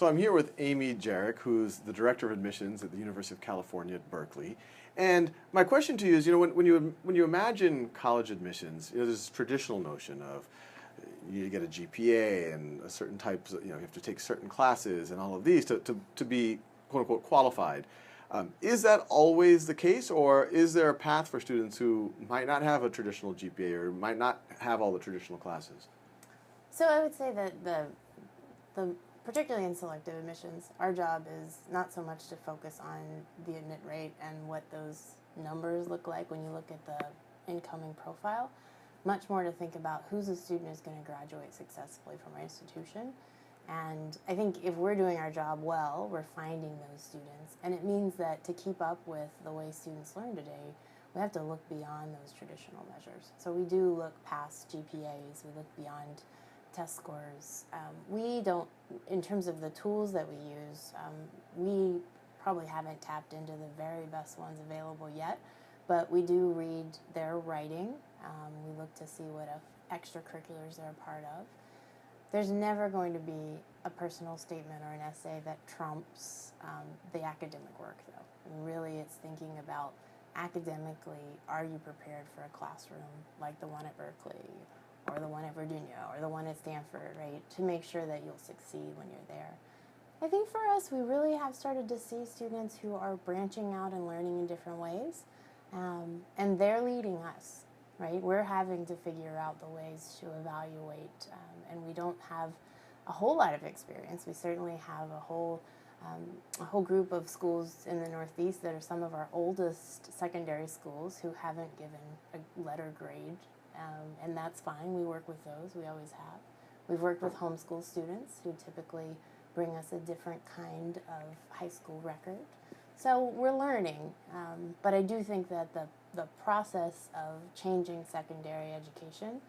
So I'm here with Amy Jarich, who's the Director of Admissions at the University of California at Berkeley. And my question to you is, when you imagine college admissions, there's this traditional notion of you get a GPA and a certain types, you have to take certain classes and all of these to be quote unquote qualified. Is that always the case, or is there a path for students who might not have a traditional GPA or might not have all the traditional classes? So I would say that the particularly in selective admissions, our job is not so much to focus on the admit rate and what those numbers look like when you look at the incoming profile, much more to think about who's a student who's going to graduate successfully from our institution. And I think if we're doing our job well, we're finding those students. And it means that to keep up with the way students learn today, we have to look beyond those traditional measures. So we do look past GPAs, we look beyond test scores. We don't, in terms of the tools that we use, we probably haven't tapped into the very best ones available yet, but we do read their writing. We look to see what extracurriculars they're a part of. There's never going to be a personal statement or an essay that trumps the academic work, though. And really, it's thinking about academically, are you prepared for a classroom like the one at Berkeley, or the one at Virginia, or the one at Stanford, right, to make sure that you'll succeed when you're there. I think for us, we really have started to see students who are branching out and learning in different ways, and they're leading us, right? We're having to figure out the ways to evaluate, and we don't have a whole lot of experience. We certainly have a whole group of schools in the Northeast that are some of our oldest secondary schools who haven't given a letter grade. And that's fine. We work with those. We always have. We've worked with homeschool students who typically bring us a different kind of high school record. So we're learning. But I do think that the process of changing secondary education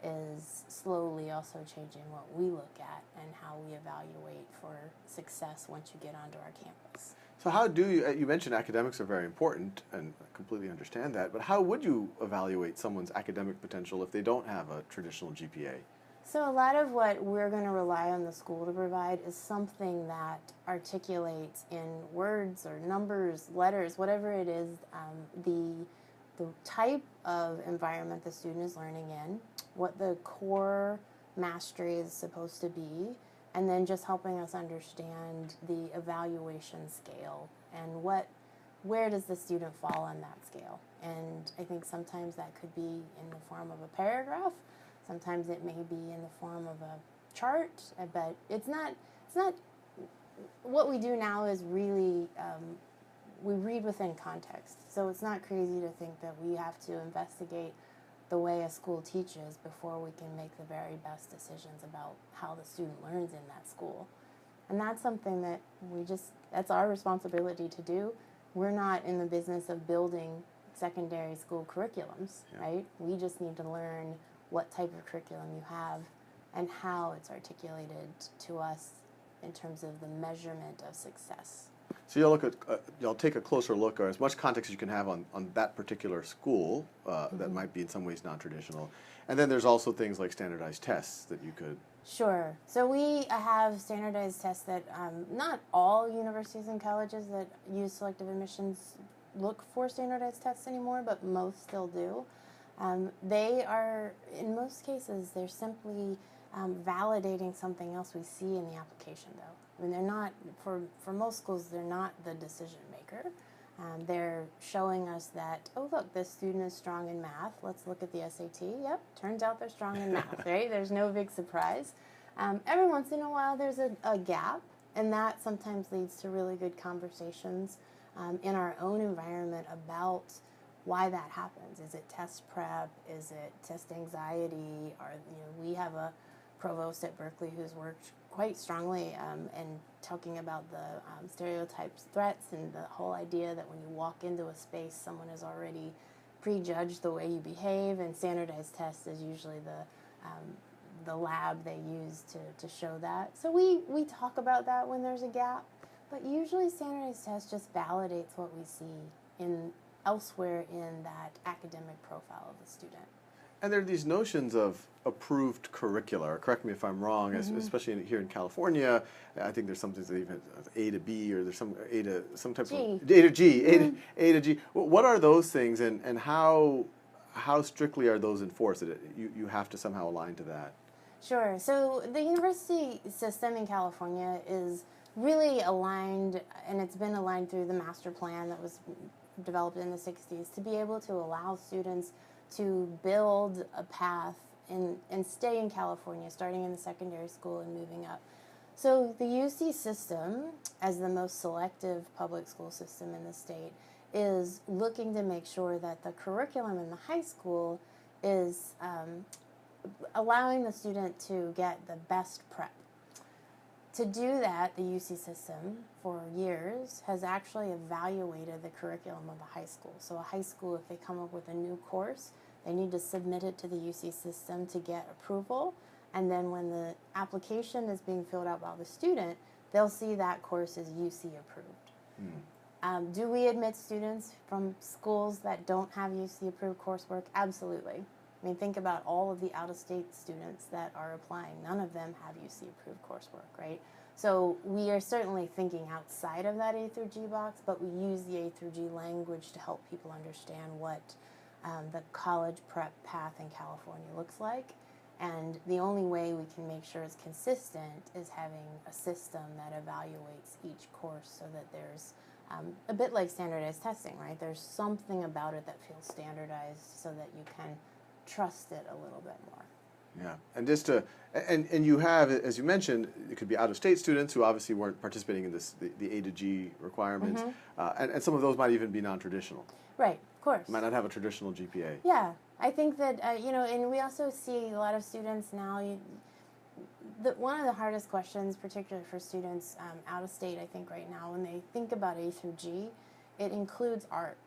is slowly also changing what we look at and how we evaluate for success once you get onto our campus. So how do you mentioned academics are very important, and I completely understand that, but how would you evaluate someone's academic potential if they don't have a traditional GPA? So a lot of what we're going to rely on the school to provide is something that articulates in words or numbers, letters, whatever it is, the type of environment the student is learning in, what the core mastery is supposed to be, and then just helping us understand the evaluation scale and where does the student fall on that scale. And I think sometimes that could be in the form of a paragraph, sometimes it may be in the form of a chart, but it's not, what we do now is really, we read within context. So it's not crazy to think that we have to investigate the way a school teaches before we can make the very best decisions about how the student learns in that school. And that's something that that's our responsibility to do. We're not in the business of building secondary school curriculums, right? We just need to learn what type of curriculum you have and how it's articulated to us in terms of the measurement of success. So you'll take a closer look, or as much context as you can have on that particular school that might be in some ways non-traditional. And then there's also things like standardized tests that you could... Sure. So we have standardized tests that not all universities and colleges that use selective admissions look for standardized tests anymore, but most still do. They are, in most cases, they're simply validating something else we see in the application, though. I mean, they're not, for most schools, they're not the decision maker. They're showing us that, oh, look, this student is strong in math. Let's look at the SAT. Yep, turns out they're strong in math, right? There's no big surprise. Every once in a while, there's a gap, and that sometimes leads to really good conversations in our own environment about why that happens. Is it test prep? Is it test anxiety? Or we have a provost at Berkeley who's worked quite strongly in talking about the stereotypes, threats, and the whole idea that when you walk into a space, someone has already prejudged the way you behave, and standardized tests is usually the lab they use to show that. So we talk about that when there's a gap, but usually standardized tests just validates what we see elsewhere in that academic profile of the student. And there are these notions of approved curricular. Correct me if I'm wrong, especially here in California. I think there's something that even A to B, or there's some A to some type G. of A to G, A to G. What are those things, and how strictly are those enforced? That you have to somehow align to that. Sure. So the university system in California is really aligned, and it's been aligned through the master plan that was developed in the 60s to be able to allow students to build a path and stay in California, starting in the secondary school and moving up. So the UC system, as the most selective public school system in the state, is looking to make sure that the curriculum in the high school is allowing the student to get the best prep. To do that, the UC system, for years, has actually evaluated the curriculum of the high school. So a high school, if they come up with a new course, they need to submit it to the UC system to get approval. And then when the application is being filled out by the student, they'll see that course is UC approved. Do we admit students from schools that don't have UC approved coursework? Absolutely. I mean, think about all of the out-of-state students that are applying. None of them have UC-approved coursework, right? So we are certainly thinking outside of that A through G box, but we use the A through G language to help people understand what the college prep path in California looks like. And the only way we can make sure it's consistent is having a system that evaluates each course so that there's a bit like standardized testing, right? There's something about it that feels standardized so that you can trust it a little bit more. Yeah, and just to, and you have, as you mentioned, it could be out-of-state students who obviously weren't participating in this, the A to G requirements, and some of those might even be non-traditional. Right, of course. Might not have a traditional GPA. Yeah, I think that, and we also see a lot of students now, one of the hardest questions, particularly for students out of state, I think right now, when they think about A through G, it includes art.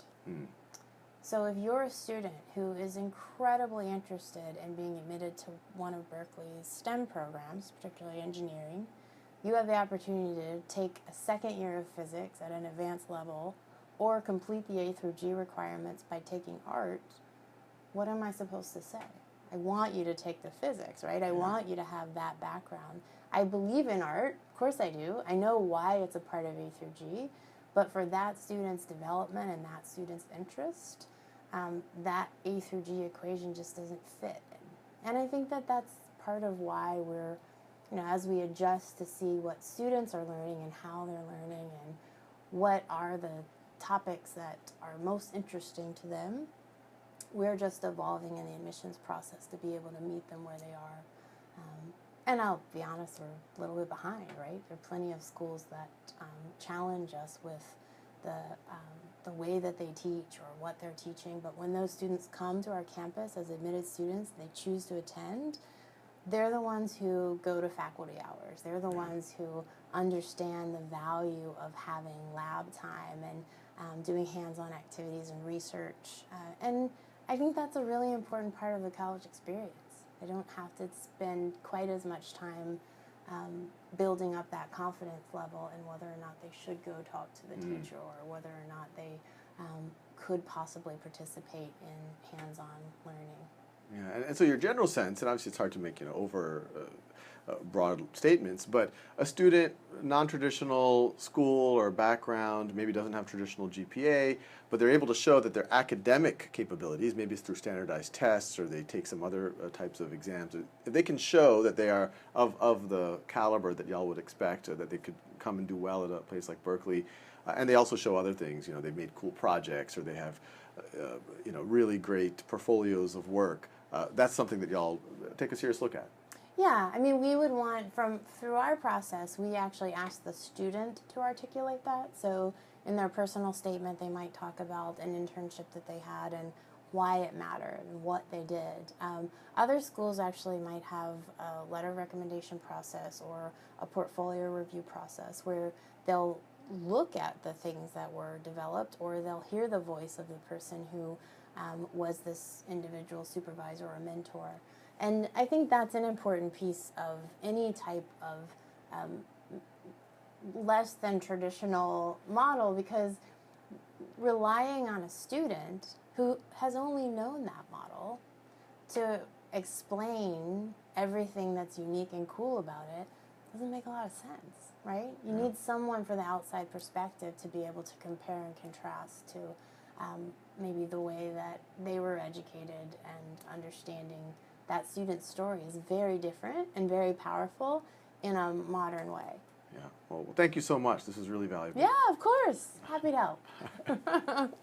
So if you're a student who is incredibly interested in being admitted to one of Berkeley's STEM programs, particularly engineering, you have the opportunity to take a second year of physics at an advanced level or complete the A through G requirements by taking art. What am I supposed to say? I want you to take the physics, right? I want you to have that background. I believe in art. Of course I do. I know why it's a part of A through G. But for that student's development and that student's interest, that A through G equation just doesn't fit. And I think that that's part of why we're, as we adjust to see what students are learning and how they're learning and what are the topics that are most interesting to them, we're just evolving in the admissions process to be able to meet them where they are. And I'll be honest, we're a little bit behind, right? There are plenty of schools that challenge us with the way that they teach or what they're teaching. But when those students come to our campus as admitted students, they choose to attend, they're the ones who go to faculty hours. They're the ones who understand the value of having lab time and doing hands-on activities and research. And I think that's a really important part of the college experience. They don't have to spend quite as much time building up that confidence level in whether or not they should go talk to the teacher or whether or not they could possibly participate in hands-on learning. Yeah, and so your general sense, and obviously it's hard to make broad statements, but a student, non-traditional school or background, maybe doesn't have traditional GPA, but they're able to show that their academic capabilities, maybe it's through standardized tests or they take some other types of exams, if they can show that they are of the caliber that y'all would expect, or that they could come and do well at a place like Berkeley, and they also show other things, they've made cool projects or they have really great portfolios of work, that's something that y'all take a serious look at. Yeah, I mean, we would want, through our process, we actually ask the student to articulate that. So in their personal statement, they might talk about an internship that they had and why it mattered and what they did. Other schools actually might have a letter of recommendation process or a portfolio review process where they'll look at the things that were developed, or they'll hear the voice of the person who was this individual supervisor or mentor. And I think that's an important piece of any type of less than traditional model, because relying on a student who has only known that model to explain everything that's unique and cool about it doesn't make a lot of sense, right? You need someone for the outside perspective to be able to compare and contrast to maybe the way that they were educated, and understanding that student's story is very different and very powerful in a modern way. Yeah. Well, thank you so much. This was really valuable. Yeah, of course. Happy to help.